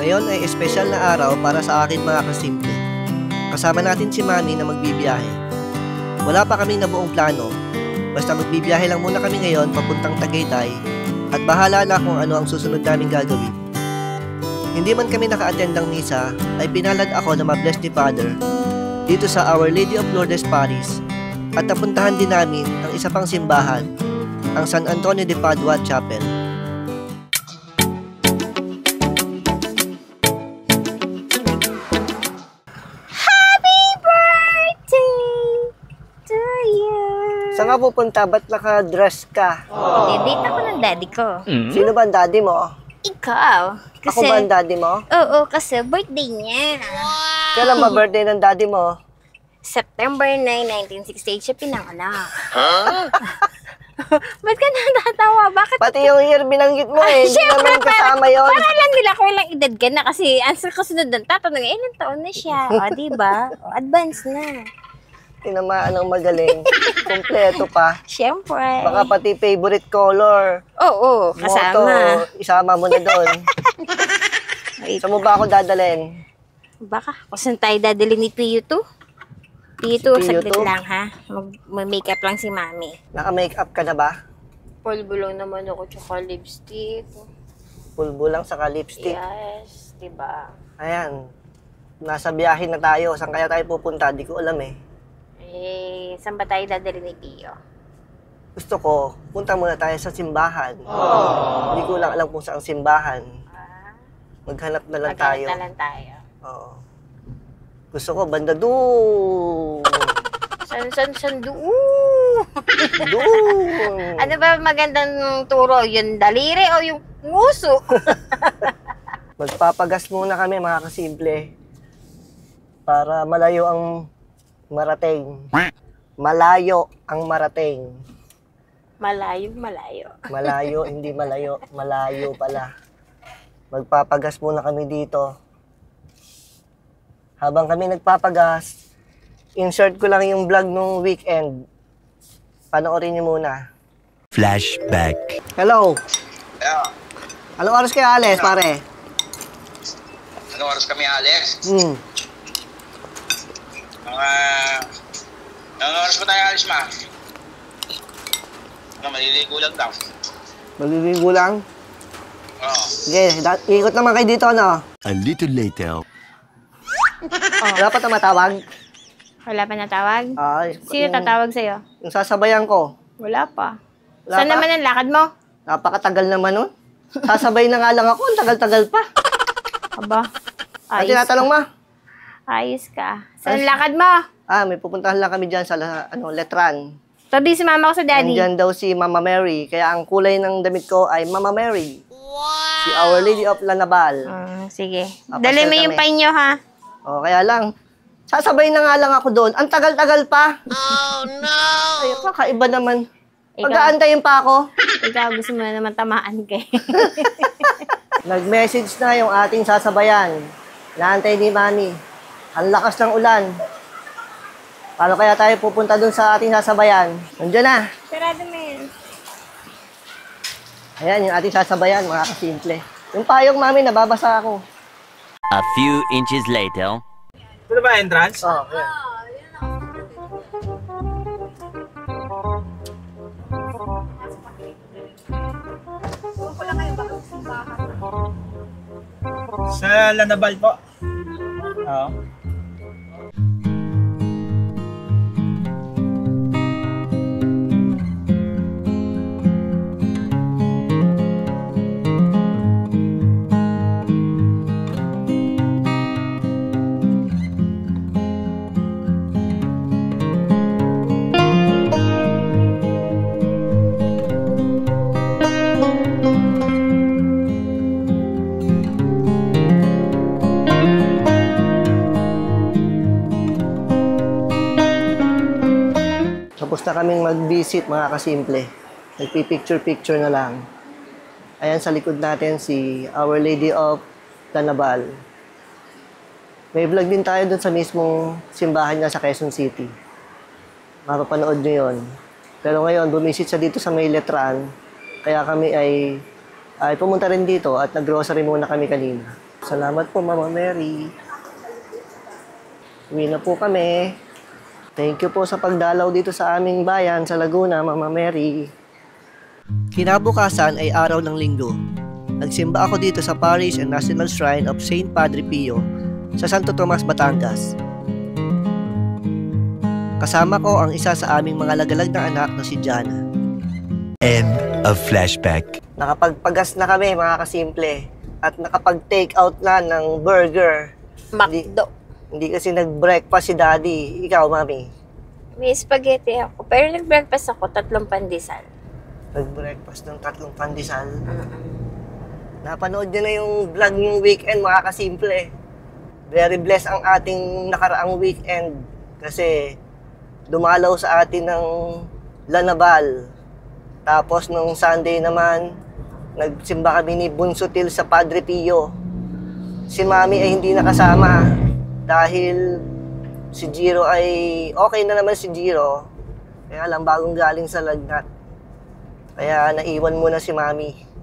Ngayon ay espesyal na araw para sa akin mga kasimple. Kasama natin si Mami na magbibiyahe. Wala pa kaming nabuong plano, basta magbibiyahe lang muna kami ngayon papuntang Tagaytay at bahala na kung ano ang susunod naming gagawin. Hindi man kami naka-attend ng misa, ay pinalad ako na ma-bless ni Father dito sa Our Lady of Lourdes Paris at napuntahan din namin ang isa pang simbahan, ang San Antonio de Padua Chapel. Saan ka pupunta? Ba't naka-dress ka? Date ako ng daddy ko. Sino ba ang daddy mo? Ikaw. Kasi, Ako ba ang daddy mo? Oo, kasi birthday niya. Kailan ba birthday ng daddy mo? September 9, 1968 siya pinanganak. Ba't ka natatawa? Bakit? Pati yung year binanggit mo eh. Hindi naman kasama yun. Para lang nila kung ilang edad ka na kasi answer kasunod ng tatanong, ilang taon na siya? O, diba? O, advance na. Tinamaan ng magaling. Kompleto pa. Siyempre. Baka pati favorite color. Oo, kasama. Moto, isama mo na doon. Saan mo ba ako dadalhin? Baka, kung saan tayo dadali ni Pio 2? Pio 2, saglit Pio 2? lang ha. Mag-makeup lang si Mami. Naka-makeup ka na ba? Pulbo lang naman ako, tsaka lipstick. Pulbo lang saka lipstick. Yes, diba? Ayan. Nasa biyahe na tayo. Saan kaya tayo pupunta? Di ko alam eh. Eh, saan ba tayo dadali ni Pio? Gusto ko, punta muna tayo sa simbahan. Hindi ko lang alam kung saan simbahan. Maghanap na lang tayo. Maghanap na lang tayo. Oo. Gusto ko, banda doon. San doon? Doon. Ano ba magandang turo? Yung daliri o yung nguso? Magpapagas muna kami, mga kasimple. Para malayo ang marating. Malayo ang marating. Malayo. Malayo, hindi malayo. Malayo pala. Magpapagas muna kami dito. Habang kami nagpapagas, insert ko lang yung vlog nung weekend. Panoorin niyo muna. Flashback. Hello. Yeah. Anong oras kayo alis, pare? Anong oras kami alis? Anong oras ba tayo alis, ma? Maliligo lang daw. Maliligo lang? Oo. Sige, ikot naman kayo dito, no? A little later. Wala pa tumatawag? Wala pa natawag? Ay, Sino tatawag sa'yo? yung sasabayan ko. Wala pa. Wala Saan pa? naman ang lakad mo? Napakatagal naman nun. Sasabay na nga lang ako, ang tagal-tagal pa. Aba, At ayos tinatanong ma? Ayos ka. Saan Ayos. ang lakad mo? May pupuntahan lang kami dyan sa Letran. Tabi si mama ko sa daddy. Nandyan daw si Mama Mary, kaya ang kulay ng damit ko ay Mama Mary. Wow! Si Our Lady of Lanabal. Sige. Papasyal Dali mo yung kami. painyo ha. Kaya lang, sasabay na nga lang ako doon. Ang tagal-tagal pa. Oh, no! Ay, kakaiba naman. Pag-aantayin pa ako. Ikaw gusto mo na naman tamaan kay. Nag-message na yung ating sasabayan. Naantay ni Mami. Ang lakas ng ulan. Paano kaya tayo pupunta dun sa ating sasabayan? Nandiyan na. Sarado mo yun. Ayan, yung ating sasabayan, mga kasimple. Yung payong, Mami, nababasa ako. A few inches later. Ito ba entrance? Oh, yeah. Sa Lanabal po. Oo. Tapos na kaming mag-visit, mga kasimple. Nagpipicture-picture na lang. Ayan sa likod natin si Our Lady of Lanabal. May vlog din tayo dun sa mismong simbahan niya sa Quezon City. Mapapanood nyo yun. Pero ngayon, bumisit siya dito sa may Letran. Kaya kami ay pumunta rin dito at nag-grocery muna kami kanina. Salamat po, Mama Mary. Uwi na po kami. Thank you po sa pagdalaw dito sa aming bayan sa Laguna, Mama Mary. Kinabukasan ay araw ng linggo. Nagsimba ako dito sa Parish and National Shrine of Saint Padre Pio sa Santo Tomas, Batangas. Kasama ko ang isa sa aming mga lagalag na anak na si Jana. End of flashback. Nakapagpagas na kami, mga kasimple. At nakapag-take out na ng burger. McDo. Hindi kasi nag-breakfast si Daddy. Ikaw, Mami. May spaghetti ako. Pero nag-breakfast ako, 3 pandesal. Nag-breakfast ng 3 pandesal. Napanood niyo na yung vlog yung weekend, mga kasimple. Very blessed ang ating nakaraang weekend. Kasi dumalaw sa atin ng Lanabal. Tapos nung Sunday naman, nagsimba kami ni Bunsutil sa Padre Pio. Si Mami ay hindi nakasama dahil si Jiro ay okay na naman si Jiro. Kaya lang bagong galing sa lagnat. Kaya naiwan muna si Mami.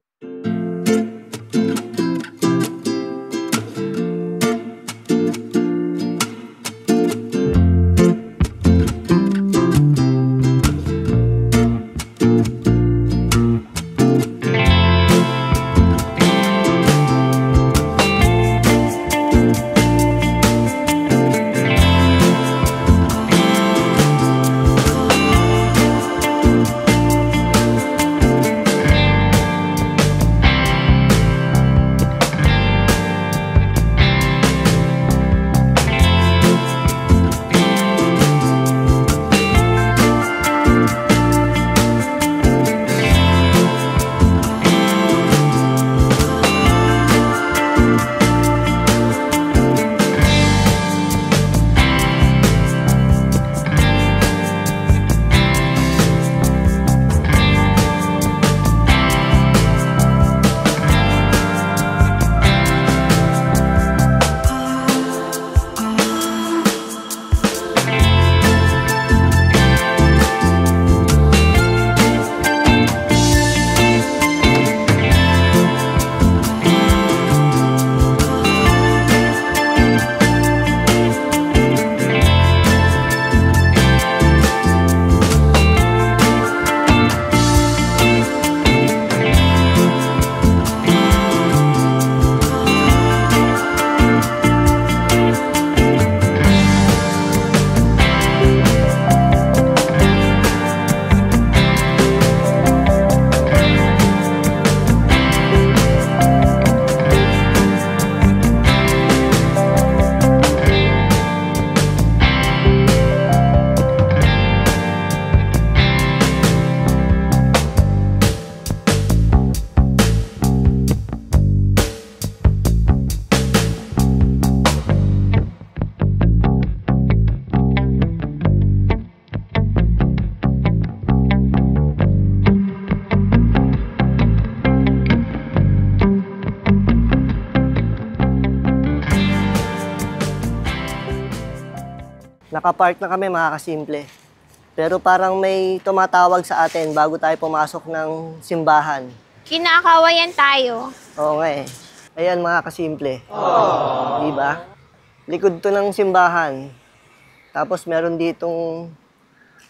Nakapark na kami, mga kasimple. Pero parang may tumatawag sa atin bago tayo pumasok ng simbahan. Kinakawayan tayo. Oo nga eh. Ayan, mga kasimple. Diba? Likod to ng simbahan. Tapos meron ditong,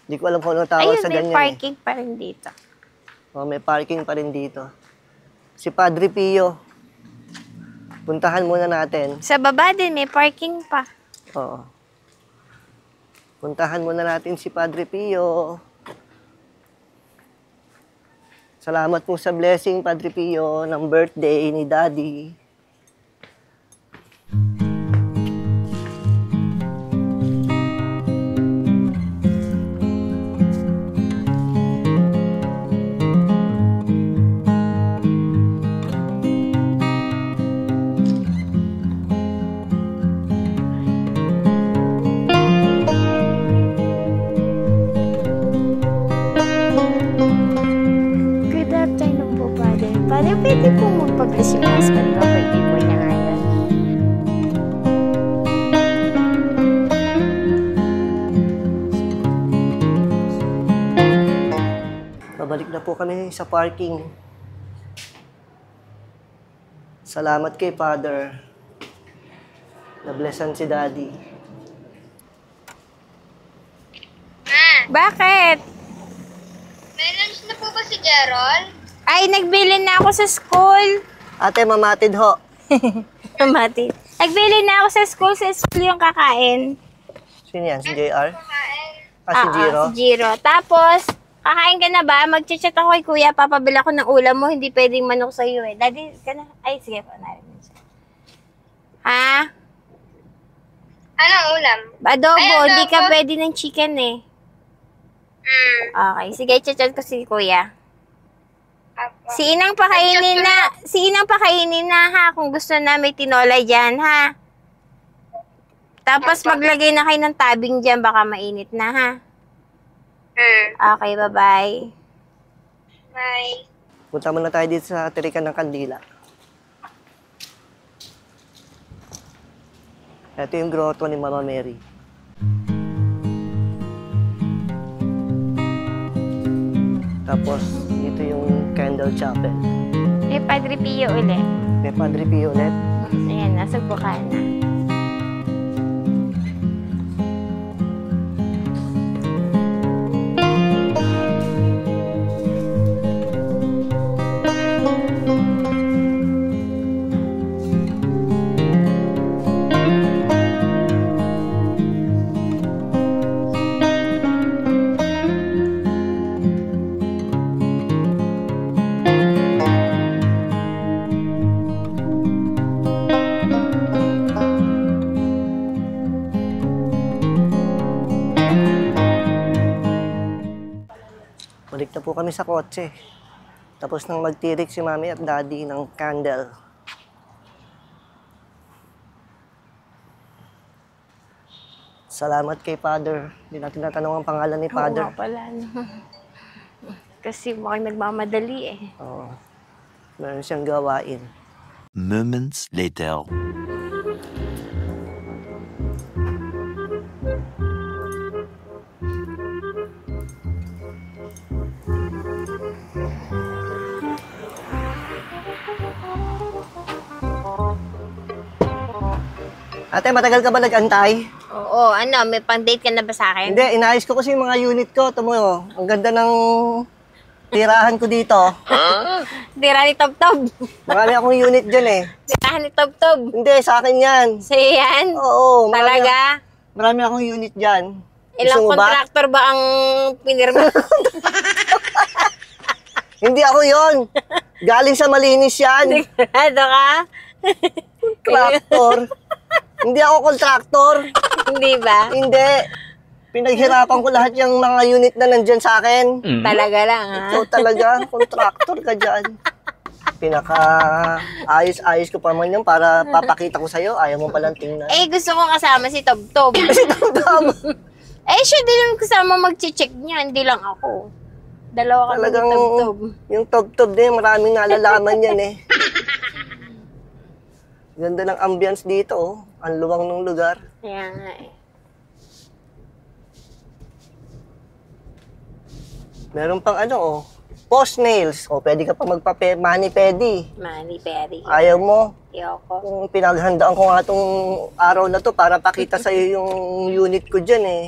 di ko alam kung ano tawag Ayun, sa may ganyan parking pa rin dito. Oh, may parking pa rin dito. Si Padre Pio. Puntahan muna natin. Sa baba din, may parking pa. Oo. Puntahan muna natin si Padre Pio. Salamat po sa blessing, Padre Pio, ng birthday ni Daddy. Good afternoon po, Father. Father, pwede po magpag-Christmas ka. Birthday po niya ngayon. Babalik na po kami sa parking. Salamat kay Father. Nablessan si Daddy. Bakit? May lunch na po ba si Gerald? Ay, nagbili na ako sa school. Ate, mamatid ho. Mati. Nagbili na ako sa school. Sa school yung kakain. Sino yan? Si JR? Kumain. Si Jiro? Si Jiro. Tapos, kakain ka na ba? Mag-chat ako kay kuya. Papabila ko ng ulam mo. Hindi pwedeng manok sa'yo eh. Daddy, ka na? Ay, sige po. Narinig siya. Ha? Anong ulam? Adobo. Ay, Hindi ka adobo. pwede ng chicken eh. Okay. Sige, chat ko si kuya. Apo. Si Inang pakainin na. Si Inang pakainin na ha. Kung gusto na may tinola dyan ha. Tapos maglagay na kayo ng tabing dyan. Baka mainit na ha. Okay, bye-bye. Bye. Punta muna tayo dito sa Tirikan ng Kandila. Ito yung grotto ni Mama Mary. Tapos, dito yung Candle Chapel. May Padre Pio ulit. May Padre Pio ulit. Ayan, nasa buka na. Balik na po kami sa kotse. Tapos nang magtirik si Mami at Daddy ng candle. Salamat kay Father. Hindi natin natanong ang pangalan ni Oo Father. nga pala. No? Kasi mukhang nagmamadali eh. Oo. Meron siyang gawain. Moments later. Ate, matagal ka ba nag-antay? Oo, ano, may pang-date ka na ba sa akin? Hindi, inayos ko kasi yung mga unit ko. Ito mo, oh. Ang ganda ng tirahan ko dito. Tira ni Tob-Tob. Marami akong unit dyan eh. Tirahan ni Tob-Tob. Hindi, sa akin yan. Sa'yo yan? Oo. Talaga? Marami akong unit dyan. Ilang Gusto mo ba? contractor ba ang pinirma? Hindi ako yon. Galing sa malinis yan. Sigurado ka? Contractor. Hindi ako contractor. Hindi ba? Hindi. Pinaghirapan ko lahat yung mga unit na nandyan sa akin. Talaga lang, ha? Ikaw talaga, contractor ka dyan. Ayos-ayos ko pa man yun para papakita ko sa'yo. Ayaw mo palang tingnan. Eh, gusto ko kasama si Tob-Tob. Eh, siya din yung kasama mag-check niya. Hindi lang ako. Dalawa kami ni Talagang Tob-Tob. yung top-top din, maraming nalalaman yan eh. Ganda ng ambience dito, oh. Ang luwang ng lugar. Kaya nga eh. Meron pang ano, oh. Post nails. O, pwede ka pa mani-pedi. Mani Perry. Ayaw mo. Ayoko. Kung pinaghandaan ko nga itong araw na to para pakita sa'yo yung unit ko dyan eh.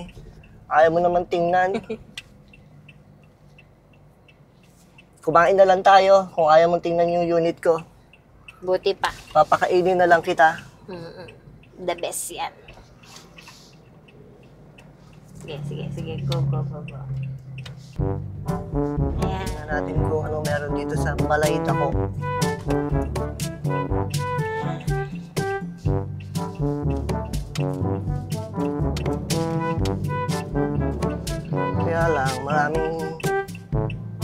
Ayaw mo naman tingnan. Kumain na lang tayo kung ayaw mong tingnan yung unit ko. Buti pa. Papakainin na lang kita. The best yan. Sige. Go. Ayan. Tingnan natin kung ano meron dito sa Balayta ko. Kaya lang, maraming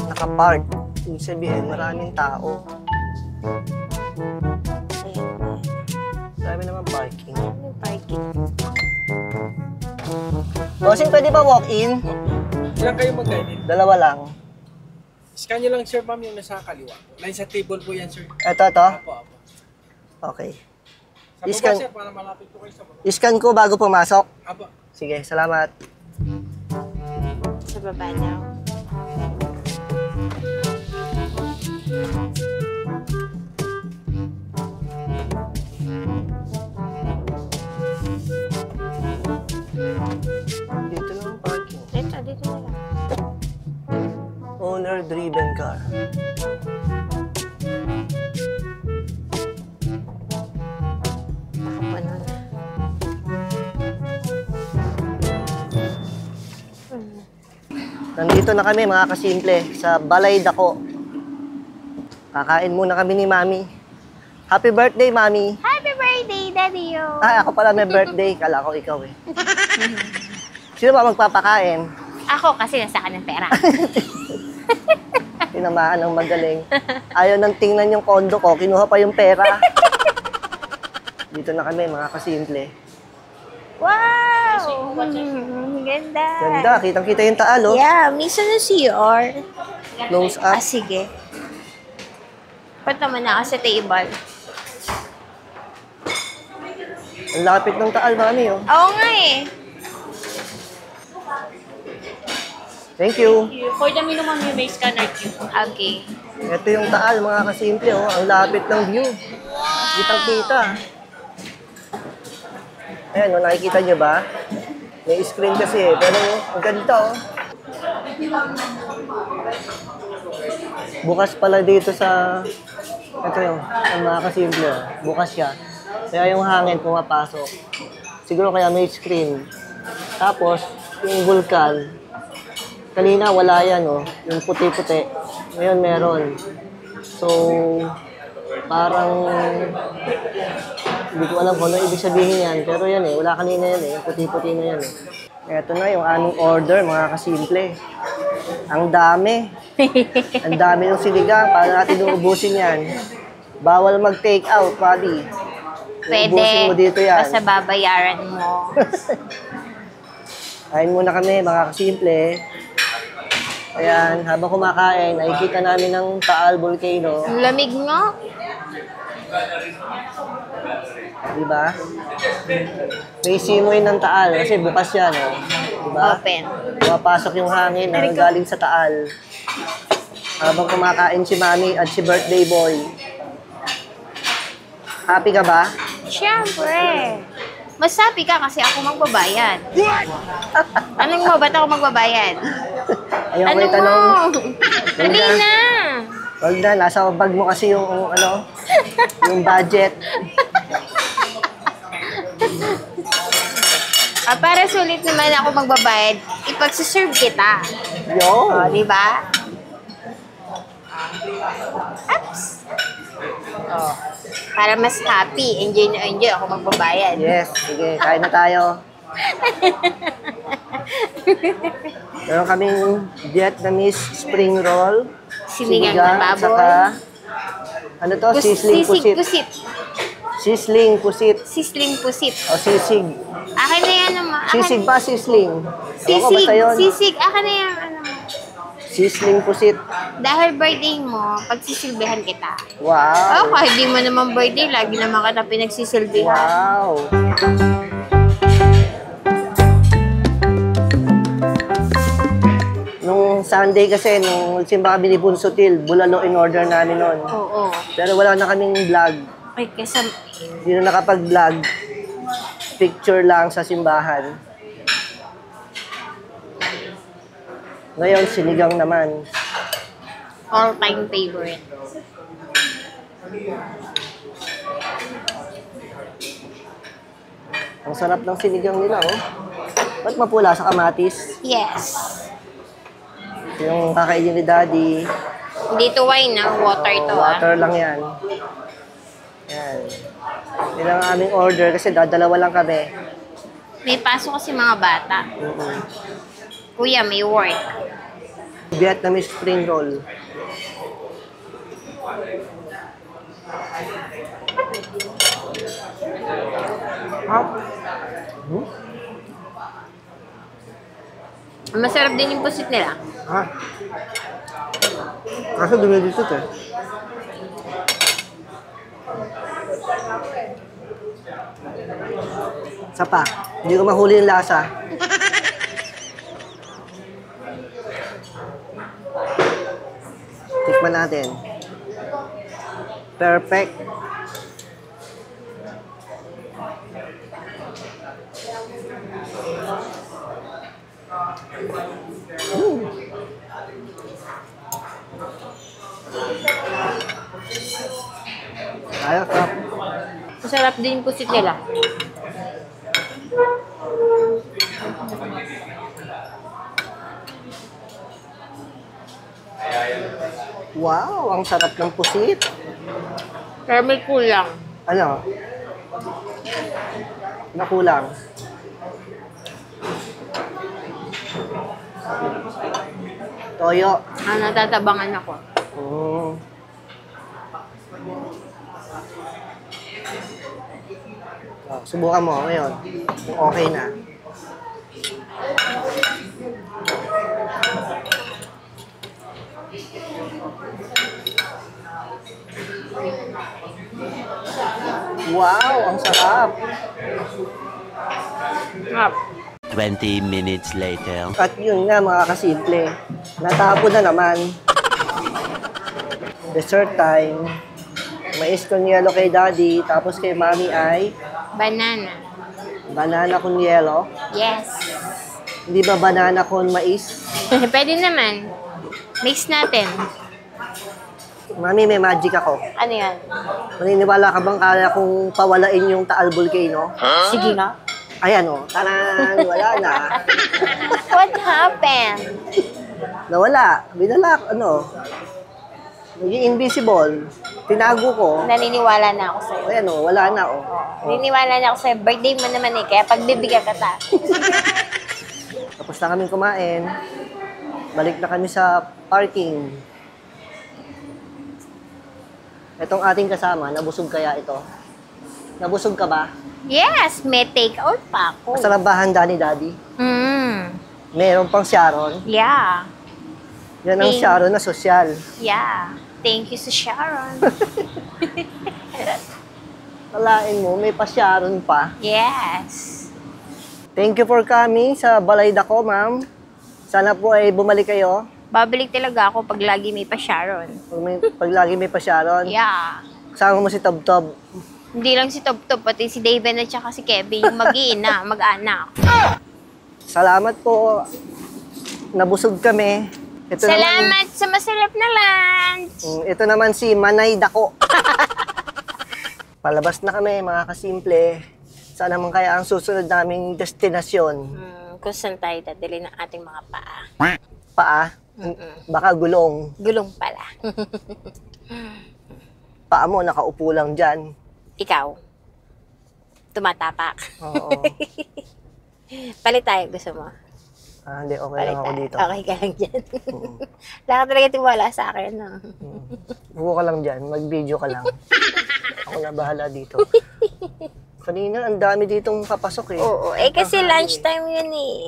nakapark. Ibig sabihin, maraming tao. Ayan. Marami naman parking. Yung parking. Bossing, pwede ba walk-in? Ilan kayo mag-dine-in? Dalawa lang. Scan nyo lang, sir, ma'am, yung nasa kaliwa. Line sa table po yan, sir. Ito. Apo. Okay. Sa baba, Scan. sir, para malapit po kayo sa baba. Iscan ko bago pumasok. Apo. Sige, salamat. Sa baba na. driven car. Ano na. Nandito na kami mga kasimple sa Balay Dako. Kakain muna kami ni Mami. Happy birthday, Mami! Happy birthday, Daddy Yo! Ay, ako pala may birthday. Kala ko ikaw eh. Sino ba magpapakain? Ako kasi nasa akin ng pera. Tinamaan ng magaling. Ayaw nang tingnan yung kondo ko, kinuha pa yung pera. Dito na kami, mga kasimple. Wow! Ganda. Ganda, kitang-kita yung taal, oh. Yeah, minsan na CR. Nose up. Sige. Ba't naman ako sa table? Ang lapit ng taal, Mami, oh. Oo nga eh. Thank you. For the minimum, you may scanner queue. Okay. Ito yung taal, mga kasimple, oh. Ang lapit ng view. Kitang-kita. Ayan, oh, nakikita nyo ba? May screen kasi eh. Pero ang ganda, oh. Bukas pala dito sa... Ito yung mga kasimple, oh. Bukas siya. Kaya yung hangin pumapasok. Siguro kaya may screen. Tapos, yung vulkan, kanina wala yan, oh. Yung puti-puti. Ngayon meron. So, parang hindi ko alam kung ano ibig sabihin yan. Pero yan eh, wala kanina yan eh. Yung puti-puti na yan eh. Ito na yung aming order, mga kasimple. Ang dami. Ang dami ng sinigang. Paano natin uubusin yan? Bawal mag-take out, buddy. Pwede. Uubusin mo dito yan. Basta babayaran mo. Kain muna kami, mga kasimple. Ayan, habang kumakain, nakikita namin ng Taal Volcano. Ang lamig nga. Diba? May simoy ng Taal kasi bukas yan, oh. Diba? Open. Pumapasok yung hangin na galing sa Taal. Habang kumakain si Mami at si birthday boy. Happy ka ba? Siyempre. Mas happy ka kasi ako magbabayad. Anong mo? Ba't ako magbabayad? Ayaw ko Ano itanong. mo? Dali na. Wag na, nasa bag mo kasi yung ano, yung budget. Para sulit naman ako magbabayad, ipagsiserve kita. Yo! O, di ba? Oops. Oh. Para mas happy, enjoy na enjoy ako magbabayad. Yes, sige, kain na tayo. Meron kaming Vietnamese spring roll. Sinigang na baboy. Saka, ano to? Sizzling pusit. Pusit. Sizzling pusit. Sisling pusit. O sisig. Akin na yan naman. Sisig ba? Sisling? Ewan ko, Sisig. basta yun. Sisig. Akin na yan. Ano mo. Sizzling pusit. Dahil birthday mo, pagsisilbihan kita. Wow. Oh, kahit di mo naman birthday, lagi naman kita pinagsisilbihan. Wow. Nung Sunday kasi, nung simba kami ni Bunsutil, bulalo in order namin noon. Oo. Pero wala na kaming vlog. Ay, kasi Hindi na nakapag-vlog. Picture lang sa simbahan. Ngayon, sinigang naman. all-time favorite. Ang sarap ng sinigang nila, oh. Ba't mapula sa kamatis? Yes. Yung kakainin ni Daddy. Hindi to wine, water to. Water lang yan. Yan. Yan ang aming order kasi dadalawa lang kami. May pasok kasi mga bata. Kuya, may work. Vietnamese spring roll. Masarap din yung pusit nila. Ha? Kaso dumidisot eh. Isa pa. Hindi ko mahuli yung lasa. Tikman natin. Perfect. Masarap din yung pusit nila. Wow, ang sarap ng pusit. Pero may kulang. Ano? Nakulang. Toyo. Natatabangan ako. Mm. Oh, subukan mo ngayon. Kung okay na. Wow, ang sarap. 20 minutes later. At yun nga mga kasimple, natapon na naman. Dessert time. Mais con yelo kay daddy, tapos kay mami ay Banana. banana con yelo. Yes. Hindi ba banana con mais? Pwede naman. Mix natin. Mami, may magic ako. Ano yan? Maniniwala ka bang kaya kung pawalain yung Taal Volcano? Sige nga. Ayan o, tanan, wala na. What happened? Nawala. Binala, ano, naging invisible. Tinago ko. Naniniwala na ako sa'yo. Ayan o, wala na o. Naniniwala na ako sa'yo. Birthday mo naman eh. Kaya pagbibigyan ka ta. Tapos na kaming kumain. Balik na kami sa parking. Itong ating kasama, nabusog kaya ito? Nabusog ka ba? Yes, may take out pa ako. Masarap ba handa ni Daddy? Meron pang Sharon. Yeah. Yan ang Thank- Sharon na sosyal. Yeah. Thank you sa Sharon. Kalain mo, may pa Sharon pa. Yes. Thank you for coming sa Balay Dako, ma'am. Sana po ay bumalik kayo. Babalik talaga ako pag lagi may pa Sharon. Pag lagi may pa Sharon. Yeah. Kasama mo si Tob Tob. Hindi lang si Top Top, pati si David at saka si Kevin, yung mag-iina, mag-anak. Salamat po. Nabusog kami. Ito Salamat sa masarap na lunch! Ito naman si Manay Dako. Palabas na kami, mga kasimple. Sana naman kaya ang susunod naming destinasyon. Kung saan tayo dadali ng ating mga paa. Paa? Baka gulong. Gulong pala. Paa mo, nakaupo lang dyan. Ikaw, tumatapak. Oo. Palit tayo, gusto mo? Hindi, okay Palit lang ako tayo. dito. Okay ka lang dyan. Wala ka talaga tiwala sa akin, no? Upo ka lang dyan, mag-video ka lang. Ako na bahala dito. Kanina, ang dami ditong papasok eh. Oo, kasi lunchtime yun eh.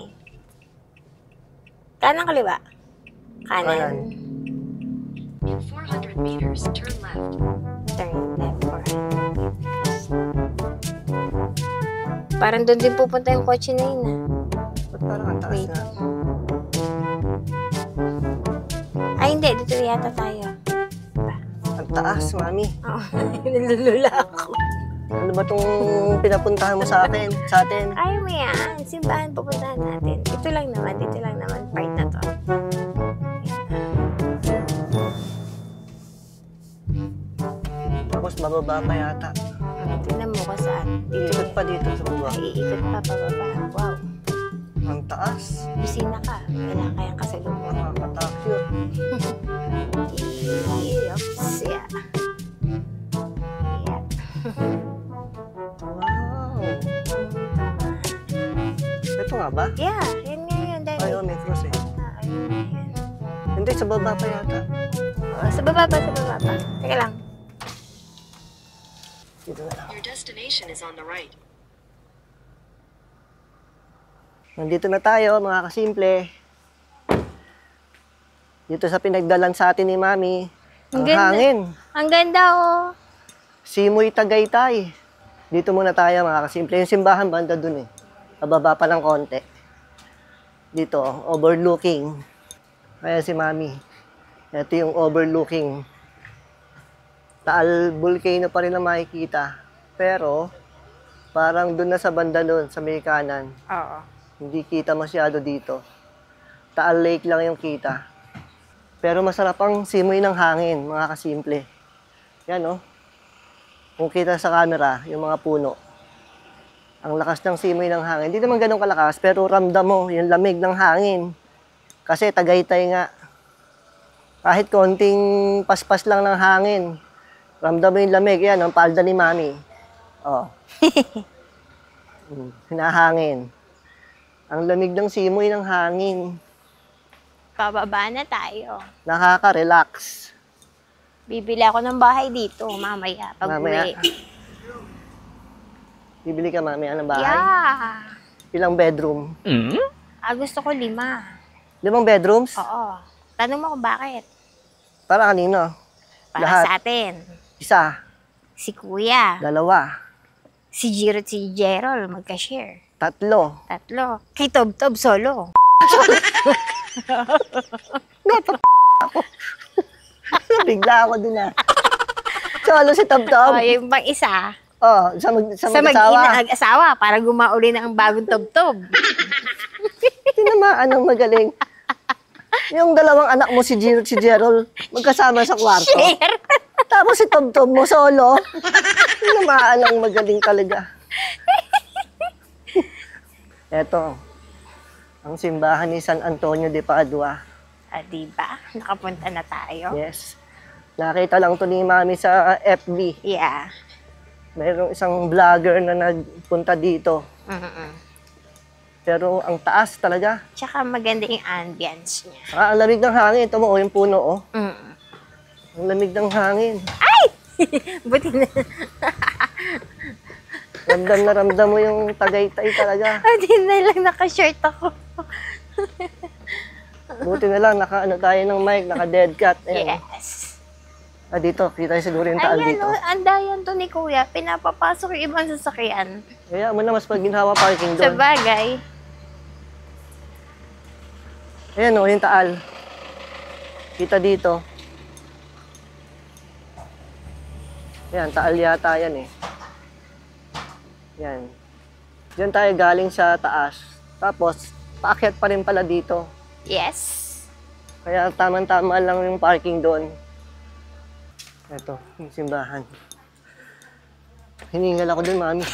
Kanan kaliwa? Kanan. Kanan. In 400 meters, turn left. Turn left, 400 meters. Parang doon din pupunta yung kotse na yun, ah. Ba't parang ang taas Wait. na? Ay, hindi. Dito yata tayo. Ang taas, mami. Oo, nalulula ako. Ano ba itong pinapuntahan mo sa atin? Sa atin? Ay, mo yan. Simbahan pupuntahan natin. Dito lang naman. Part na to. Tapos bababa pa yata. Tingnan mo ko saan. Dito. Iikot pa dito sa baba. Ay, iikot pa pababa. Wow. Ang taas. Busina ka. Kailangan kayang kasalubong. Nakakatakot. Oops, yeah. Yeah. Wow. Ito nga ba? Yeah, yun nga yun. Dahil, Ayaw, may cross eh. ayun nga yun. Hindi, sa baba pa yata. Sa baba pa. Teka lang. Dito na lang. Your destination is on the right. Nandito na tayo, mga kasimple. Dito sa pinagdalan sa atin ni Mami. Ang Ang ganda. hangin. Ang ganda, oh. Simoy Tagaytay. Dito muna tayo, mga kasimple. Yung simbahan banda dun eh. Pababa pa ng konti. Dito, overlooking. Ayan si Mami. Ito yung overlooking. Taal Volcano pa rin ang makikita. Pero, parang dun na sa banda dun, sa may kanan. Oo. Hindi kita masyado dito. Taal Lake lang yung kita. Pero masarap ang simoy ng hangin, mga kasimple. Yan, oh. Kung kita sa camera, yung mga puno. Ang lakas ng simoy ng hangin. Hindi naman ganun kalakas, pero ramdam mo yung lamig ng hangin. Kasi Tagaytay nga. Kahit konting paspas lang ng hangin, ramdam mo yung lamig. Yan, ang palda ni Mami. Oh. Hinahangin. Ang lamig ng simoy ng hangin. Pababa na tayo. Nakaka-relax. Bibili ako ng bahay dito mamaya pag Mamaya. uwi. Bibili ka mamaya ng bahay. Yeah. Ilang bedroom? Gusto ko 5. 5 bedrooms? Oo. Tanong mo kung bakit. Para kanino? Para Lahat. sa atin. Isa, Si Kuya. 2, Si Jiro at si Gerald magka-share. 3. 3. Kay Tob solo. Bigla ako dun ah. Solo si Tom. Yung pang isa. Oh, sa Sa mag-asawa. mag-asawa para gumauli na ang bagong Tob. Tinamaan ng magaling. Yung 2 anak mo, si Gino at si Gerald, magkasama sa kwarto. Share. Tapos si Tom mo solo. Tinamaan ng magaling talaga. Eto, ang simbahan ni San Antonio de Padua. Diba? Nakapunta na tayo. Yes. Nakita lang to ni Mami sa FB. Yeah. Mayroong isang vlogger na nagpunta dito. Pero ang taas talaga. Tsaka maganda yung ambience niya. Ang lamig ng hangin. Ito mo, yung puno, oh. Ang lamig ng hangin. Buti na. Ramdam na ramdam mo yung Tagaytay talaga. Buti na lang naka-shirt ako. Buti na lang, naka-ano tayo ng mic, naka-dead cat. Ayan. Yes. Dito, kita siguro yung taal Ayan, dito. andayan to ni Kuya. Pinapapasok yung ibang sasakyan. Kaya mo na mas pagginhawa parking Sa doon. bagay. Ayan o, yung taal. Kita dito. Ayan, taal yata yan eh. Yan. Diyan tayo galing sa taas. Tapos, paakyat pa rin pala dito. Yes. Kaya tama-tama lang yung parking doon. Ito, yung simbahan. Hiningal ako doon, Mami.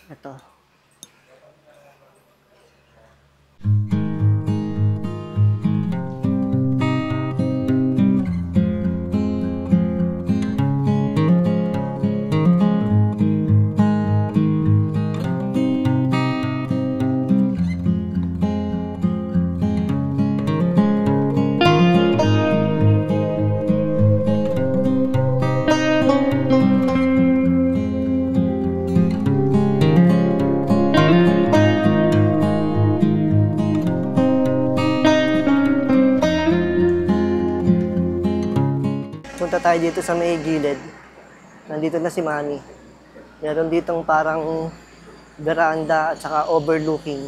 Ito. Punta tayo dito sa may gilid. Nandito na si Mami. Meron ditong parang veranda at saka overlooking.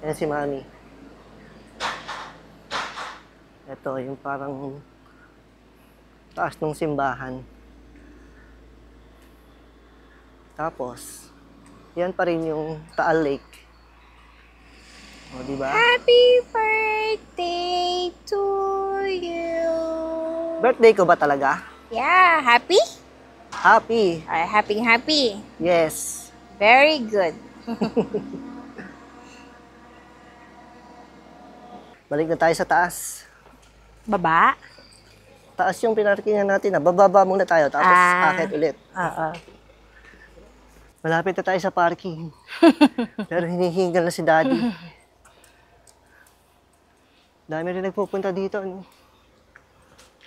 Ayan si Mami. Ito, yung parang taas ng simbahan. Tapos, yan pa rin yung Taal Lake. O, diba? Happy birthday to you. Birthday ko ba talaga? Yeah, happy? Happy. Happy. Yes. Very good. Balik na tayo sa taas. Baba? Taas yung pinarkingan natin. Bababa muna tayo, tapos akit ulit. Oo. Malapit na tayo sa parking. Pero hinihingal na si Daddy. Dami rin nagpupunta dito. Ano?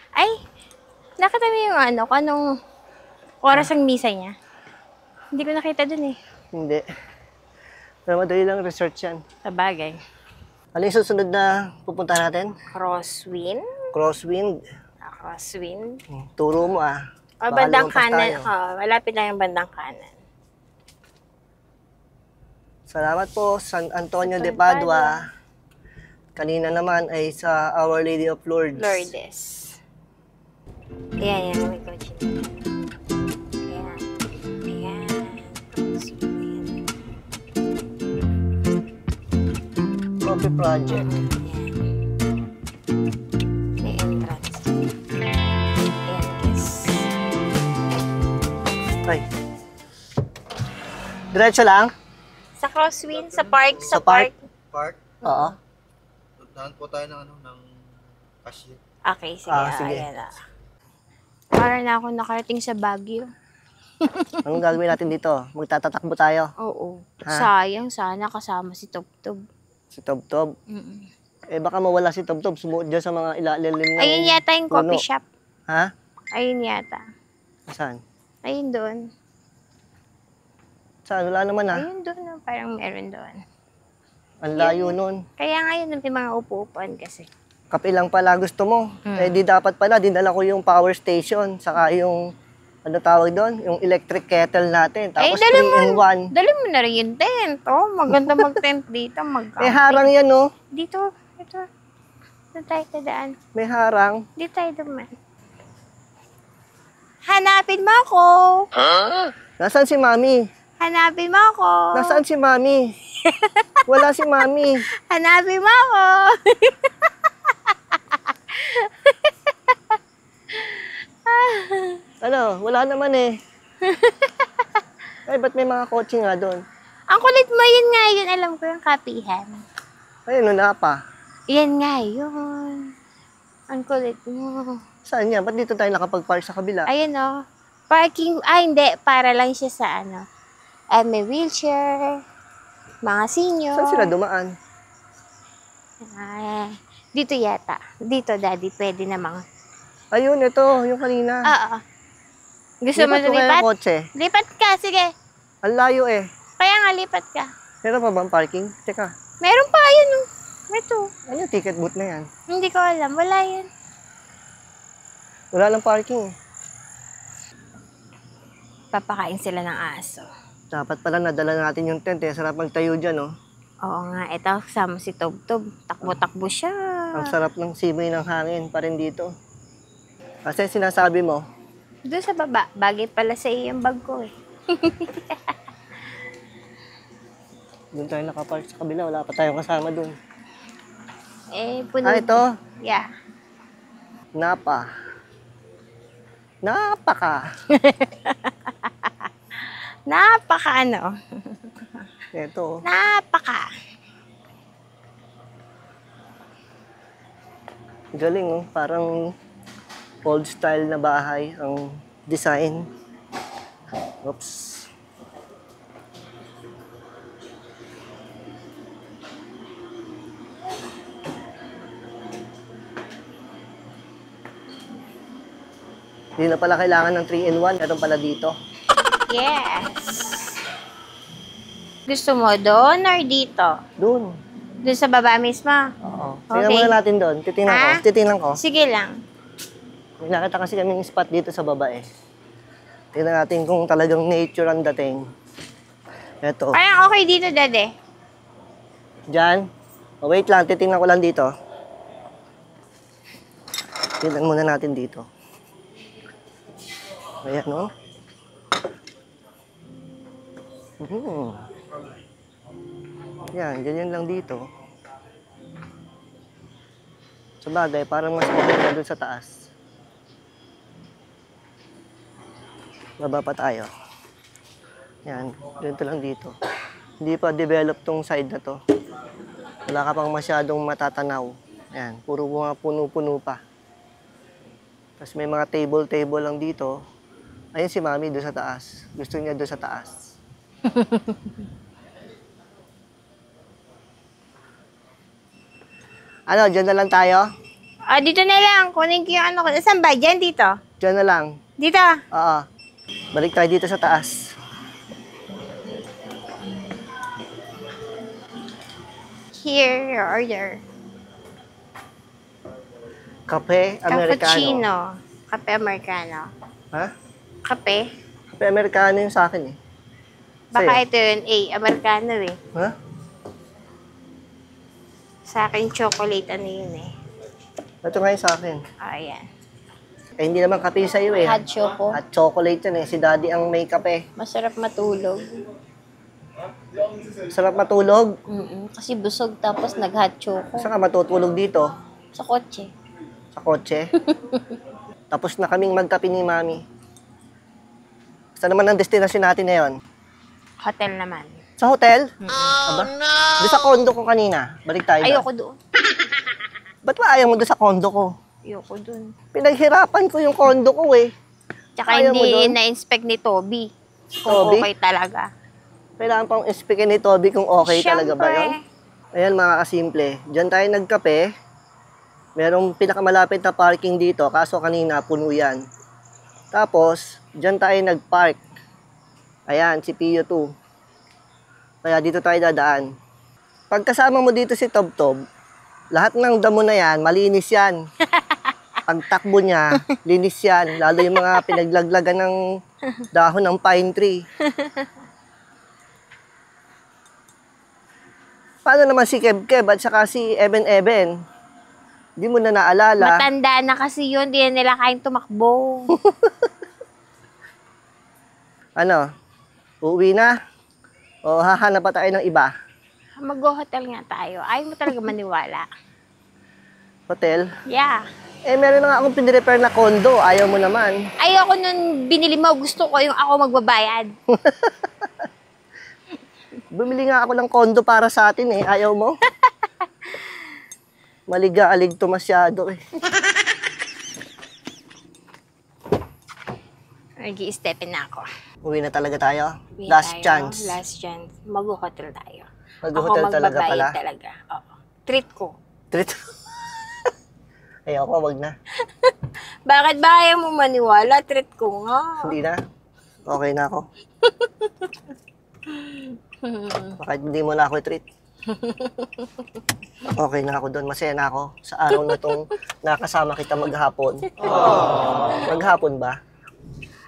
Ay, nakita mo yung ano, kung anong oras ang misa niya? Hindi ko nakita dun eh. Hindi. Pero madali lang research yan. Sa bagay. Ano yung susunod na pupunta natin? Crosswind? Crosswind. Crosswind? Turo mo ah. O, Baka bandang lumampas kanan. tayo. Malapit lang yung bandang kanan. Salamat po, San Antonio de Padua. Kanina naman ay sa Our Lady of Lourdes. Lourdes. Ayan, may kotse na. Ayan. Crosswind. Coffee Project. Ayan. Diretso lang? Sa Crosswind, sa park, Sa park? Park. Oo. Dahan po tayo ng cashier. Okay, sige. Sige. Ayan na. Para na ako nakarating sa Baguio. Anong gagawin natin dito? Magtatatakbo tayo. Oo. Ha? Sayang, sana kasama si Tubtub. Si Tob-Tob. Mm-mm. Eh baka mawala si Tob-Tob. Sumuot dyan sa mga ilalim ng Ayun yata yung puno. coffee shop. Ha? Ayun yata. Saan? Ayun doon. Saan? Wala naman ah. Ayun doon. No? Parang meron doon. Ang layo nun. Kaya ngayon may mga upo-upuan kasi. Kape lang pala gusto mo. Eh di dapat pala, dinala ko yung power station, saka yung, ano tawag doon? Yung electric kettle natin. Tapos dala 3-in-1. Dali mo na rin yung tent. Oh, maganda mag-tent dito. May harang yan, no? Dito. Ito. Doon tayo tadaan. May harang. Dito tayo duman. Hanapin mo ako. Nasaan si Mami? Hanapin mo ako. Nasaan si Mami? Wala si Mami. Hanapin mo ako. Ano? Wala naman eh. Ay, ba't may mga kotse nga doon? Ang kulit mo, yun nga yun. Alam ko yung kapihan. Ayun, wala pa. Yan nga yun. Ang kulit mo. Saan yan? Ba't dito tayo nakapag-park sa kabila? Ayun o. Parking, hindi. Para lang siya sa ano. May wheelchair. Mga senior. Saan sila dumaan? Dito yata. Dito, daddy. Pwede namang. Ayun, ito. Yung kanina. Oo. Gusto mo Lipat ko kaya lumipat? yung kotse. Lipat ka, sige. Ang layo eh. Kaya nga, lipat ka. Meron pa bang parking? Teka, Meron pa, yun. Ito. ano yung ticket booth na yan? Hindi ko alam. Wala yan. Wala lang parking eh. Papakain sila ng aso. Dapat pala nadala natin yung tent eh. Sarap magtayo dyan, oh. Oo nga, ito kasama si Tubtub. Takbo-takbo siya. Ang sarap ng simoy ng hangin pa rin dito. Kasi sinasabi mo, Doon sa baba, bagay pala sa iyo yung bag ko eh. doon tayo nakapark sa kabila. Wala pa tayong kasama doon. Puno. Ito. Yeah. Napa. Napaka. Napaka ano? Ito. Napaka. Galing, oh. Parang old style na bahay ang design. Oops. Hindi na pala kailangan ng 3-in-1. Meron pala dito. Yes. Gusto mo doon or dito? Doon. Doon sa baba mismo? Oo. Okay. Tingnan muna natin doon. Titingnan ko. Ha? Titingnan ko. Sige lang. May nakita kasi kaming spot dito sa baba eh. Tingnan natin kung talagang nature ang dating. Eto. Parang okay dito, dade. Diyan. Oh, wait lang. Titingnan ko lang dito. Tingnan muna natin dito. Ayan, no? Yan, ganyan lang dito. Sa bagay, parang mas okay na dun sa taas. Baba pa tayo. Yan, ganito lang dito. Hindi pa develop tong side na to. Wala ka pang masyadong matatanaw. Yan, puro mga puno-puno pa. Tapos may mga table lang dito. Ayun si Mami doon sa taas. Gusto niya doon sa taas. Ano, dyan na lang tayo? Dito na lang. Kunin ko yung ano ko. Saan ba? Diyan, dito? Dyan na lang. Dito. Oo. Balik tayo dito sa taas. Here, your order. Kape Americano. Cappuccino. Kape Americano. Ha? Kape? Kape Americano yung sa akin eh. Baka Sa'yo? ito yun. Americano eh. Ha? Sa akin, chocolate ano yun eh. Ito nga yung sa akin. Ayan. Eh, hindi naman kape sa'yo eh. Hot choco. At chocolate yan eh. Si Daddy ang may kape. Masarap matulog. Sarap matulog. Kasi busog tapos nag-hot choco. Saan ka matutulog dito? Sa kotse. Sa kotse. Tapos na kaming magkape ni Mami. Saan naman ang destinasyon natin ngayon? Hotel naman. Sa hotel? Aba? Doon sa condo ko kanina. Balik tayo. Ayoko doon. Ba't ba ayaw mo doon sa condo ko? Ayoko doon. Pinaghirapan ko yung condo ko eh. Tsaka Ayaw mo hindi doon? na-inspect ni Toby. Kung Toby? okay talaga. Kailangan pang inspekin ni Toby kung okay talaga ba yun. Ayan mga kasimple. Diyan tayo nagkape. Merong pinakamalapit na parking dito. Kaso kanina puno yan. Tapos, diyan tayo nagpark. Ayan, si Pio 2. Kaya dito tayo dadaan. Pagkasama mo dito si Tob-Tob, lahat ng damo na yan, malinis yan. Pagtakbo niya, linis yan. Lalo yung mga pinaglaglagan ng dahon ng pine tree. Paano naman si Keb-Keb at saka si Eben-Eben? Di mo na naalala. Matanda na kasi yun. Di na nila kain tumakbo. Ano? Uuwi na? O hahanap pa tayo ng iba? Mag-hotel nga tayo. Ayaw mo talaga maniwala. Hotel? Yeah. Eh, meron na nga akong pinirepair na condo. Ayaw mo naman. Ayoko nun binili mo. Gusto ko yung ako magbabayad. Bumili nga ako ng condo para sa atin eh. Ayaw mo? Maliga-alig to masyado eh. Nag-i-stepin na ako. Uwi na talaga tayo? Uwi Last tayo. chance. Last chance. Mag-hotel tayo. Mag-hotel ako talaga pala? magbabayad talaga. Oo. Treat ko. Treat. Ayoko, wag na. Bakit ba ayaw mo maniwala? Treat ko nga. Hindi na. Okay na ako. Bakit hindi mo na ako treat? Okay na ako doon. Masaya na ako sa araw na itong nakasama kita maghapon. Maghapon ba?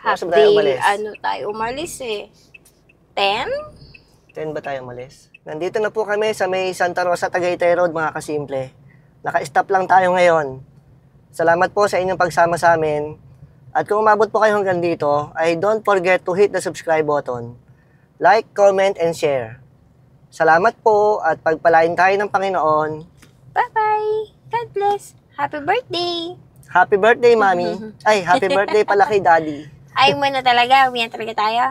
Half Saan ba tayo day, umalis? ano tayo umalis eh. 10? 10 ba tayo umalis? Nandito na po kami sa may Santa Rosa, Tagaytay Road, mga kasimple. Naka-stop lang tayo ngayon. Salamat po sa inyong pagsama sa amin. At kung umabot po kayo hanggang dito, ay don't forget to hit the subscribe button. Like, comment, and share. Salamat po at pagpalain tayo ng Panginoon. Bye-bye. God bless. Happy birthday. Happy birthday, Mami. Ay, happy birthday pala kay Daddy. Ayaw mo na talaga. Uwi na talaga tayo.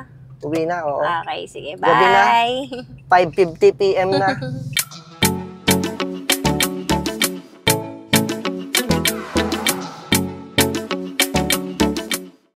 Uwi na, oo. Okay, sige. Gabi na. Bye. 5:50 p.m. na.